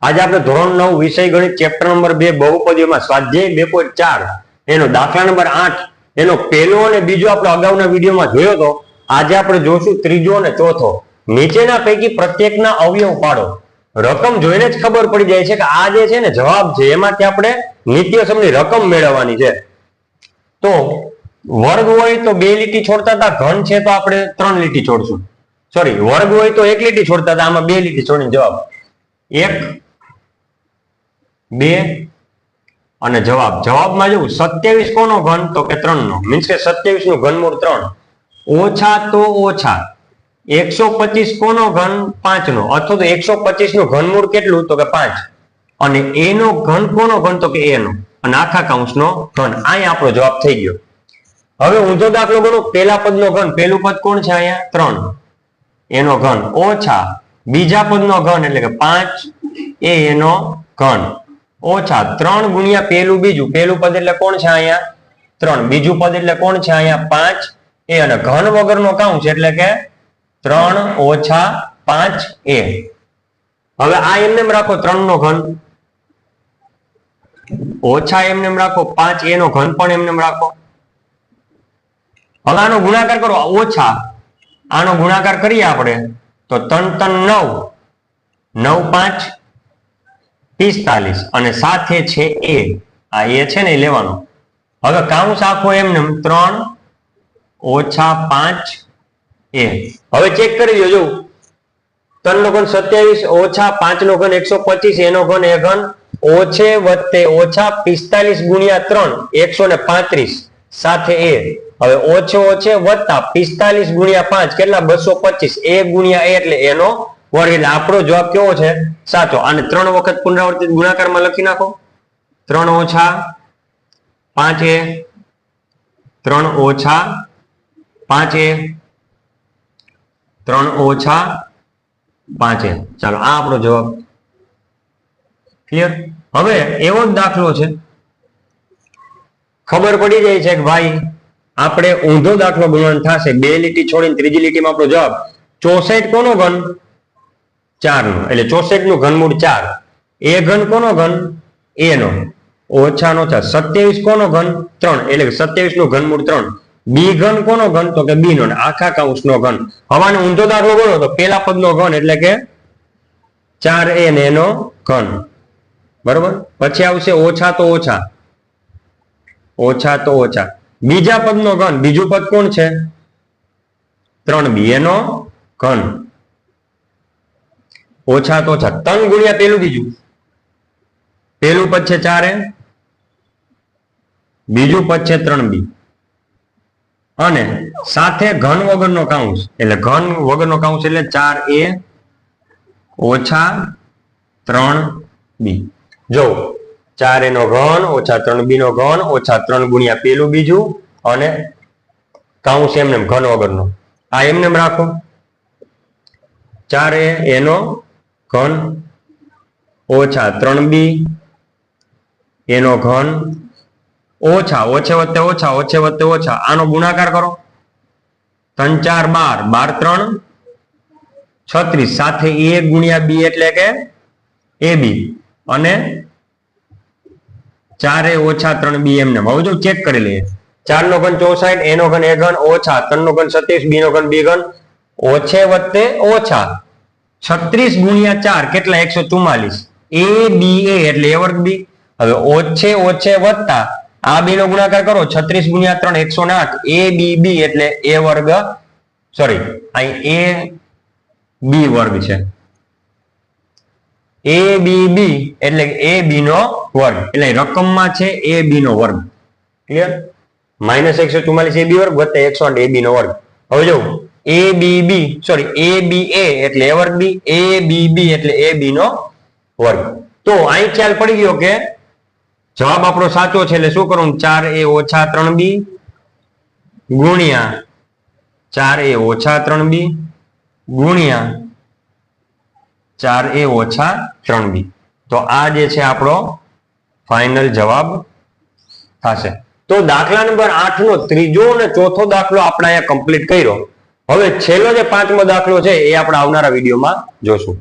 આજે આપણે ધોરણ 9 વિષય ગણિત ચેપ્ટર નંબર 2 બહુપદીઓમાં સ્વાધ્યાય 2.4 એનો દાખલા નંબર 8 એનો પહેલો અને બીજો આપણે અગાઉના વિડીયોમાં જોયો હતો. આજે આપણે જોશું ત્રીજો અને ચોથો. નીચેના પૈકી પ્રત્યેકના અવયવ પાડો. રકમ જોઈને જ ખબર પડી જાય છે કે આ જે છે ને જવાબ છે એમાંથી આપણે નિત્યસમની રકમ મેળવવાની છે. તો વર્ગ હોય તો 2 લીટી છોડતા હતા, ઘન છે તો આપણે 3 લીટી છોડશું. સોરી, વર્ગ હોય તો 1 લીટી છોડતા હતા, આમાં 2 લીટી છોડીને જવાબ 1 2 અને જવાબમાં જેવું 27 કોનો ઘન તો કે 3 નો, મીન્સ કે 27 નું ઘનમૂળ 3 ઓછા તો ઓછા 125 કોનો ઘન 5 નો, અથવા તો 125 નું ઘનમૂળ કેટલું તો કે 5 અને a નો ઘન કોનો ઘન તો કે a નો અને આખા કૌંસનો ઘન. અહીંયા આપણો જવાબ થઈ ગયો. હવે ઊંધો દાખલો ગણો. પેલા પદનો ઘન, પેલું પદ કોણ છે અહીંયા 3 એનો ઘન ઓછા બીજા પદનો ઘન એટલે કે 5 એનો ઘન ઓછા 3 ગુણ્યા પેલું બીજું, પેલું પદ એટલે કોણ છે અહીંયા 3, બીજું પદ એટલે કોણ છે અહીંયા 5 એ અને ઘન વગરનો કૌંસ એટલે કે 3 ઓછા 5 એ. હવે આ એમને રાખો 3 નો ઘન ઓછા એમને રાખો 5 એનો ઘન પણ એમને રાખો. હવે આનો ગુણાકાર કરો, ઓછા આનો ગુણાકાર કરીએ આપણે તો 3 3 9 9 5 45 અને સાથે છે એ, આ એ છે ને એ લેવાનો. હવે કૌંસ આખો એમને 3 ઓછા 5 એ. હવે ચેક કરી લ્યો. જો 3 નો ઘન 27 ઓછા 5 નો ઘન 125 એનો ઘન એ ઘન ઓછે વત્તે ઓછા 45 ગુણ્યા 3 135 સાથે એ. હવે ઓછે ઓછે વત્તા 45 ગુણ્યા 5 કેટલા 225 એ ગુણ્યા એ એટલે એનો વર્ગ. એટલે આપણો જવાબ કેવો છે સાચો. આને 3 વખત પુનરાવર્તિત ગુણાકારમાં લખી નાખો. 3 ઓછા 5 એ 3 ઓછા 5 એ 3 ઓછા 5 એ. ચાલો આ આપણો જવાબ. ક્લિયર? હવે એવો જ દાખલો છે, ખબર પડી જાય છે કે ભાઈ આપણે ઊંધો દાખલો ગણવાનો થશે. 2 લીટી છોડીને ત્રીજી લીટીમાં આપણો જવાબ 64 કોનો ઘન 4 નો એટલે 64 નું ઘનમૂળ 4. એ ઘન કોનો ઘન a નો ઓછા નો ઓછા 27 કોનો ઘન 3 એટલે કે 27 નું ઘનમૂળ 3. બી ઘન કોનો ઘન તો કે b નો આખા કૌંસનો ઘન. હવાનો ઊંધો દાખલો ગણો તો પેલા પદનો ઘન એટલે કે 4a ને એનો ઘન. બરોબર? પછી આવશે ઓછા તો ઓછા ઓછા તો ઓછા બીજા પદનો ઘન, બીજું પદ કોણ છે 3b એનો ઘન ઓછા તો ઓછા 3 ગુણ્યા પેલું બીજું, પેલું પદ છે 4a બીજું પદ છે 3b અને સાથે ઘન વગરનો કૌંસ એટલે ઘન વગરનો કૌંસ એટલે 4a ઓછા 3b. જો 4a નો ઘન ઓછા 3b નો ઘન ઓછા 3 ગુણ્યા પેલું બીજું અને કૌંસ એમને ઘન વગરનો. આ એમને રાખો 4a એનો ઘન ઓછા 3b એનો ઘન ઓછા ઓછે વત્તે ઓછા ઓછે વત્તે ઓછા. આનો ગુણાકાર કરો 3 4 12 12 3 36 સાથે a ગુણ્યા b એટલે કે ab અને 4a ઓછા 3b એમને. હવે જો ચેક કરી લઈએ. 4 નો ઘન 64 એનો ઘન એ ઘન ઓછા 3 નો ઘન 27 b નો ઘન b ઘન ઓછે વત્તે ઓછા 36 ગુણ્યા 4 કેટલા 144 a b a એટલે a વર્ગ b. હવે ઓછે ઓછે વત્તા આ બે નો ગુણાકાર કરો 36 ગુણ્યા 3 108 a b b એટલે a વર્ગ, સોરી અહીં a b વર્ગ છે, a b b એટલે a b નો વર્ગ એટલે રકમમાં છે a b નો વર્ગ. ક્લિયર? -144 a b વર્ગ વત્તા 108 a b નો વર્ગ. હવે જો a b b sorry a b a એટલે a વર્ગ b, a b b એટલે a b નો વર્ગ. તો અહીં ખ્યાલ પડી ગયો કે જવાબ આપણો સાચો છે. એટલે શું કરવું 4a ઓછા 3b ગુણ્યા 4a ઓછા 3b ગુણ્યા 4a ઓછા 3b. તો આ જે છે આપણો ફાઇનલ જવાબ થશે. તો દાખલા નંબર 8 નો ત્રીજો અને ચોથો દાખલો આપણે અહીંયા કમ્પ્લીટ કર્યો. હવે છેલ્લો જે પાંચમો દાખલો છે એ આપણે આવનારા વિડીયોમાં જોશું.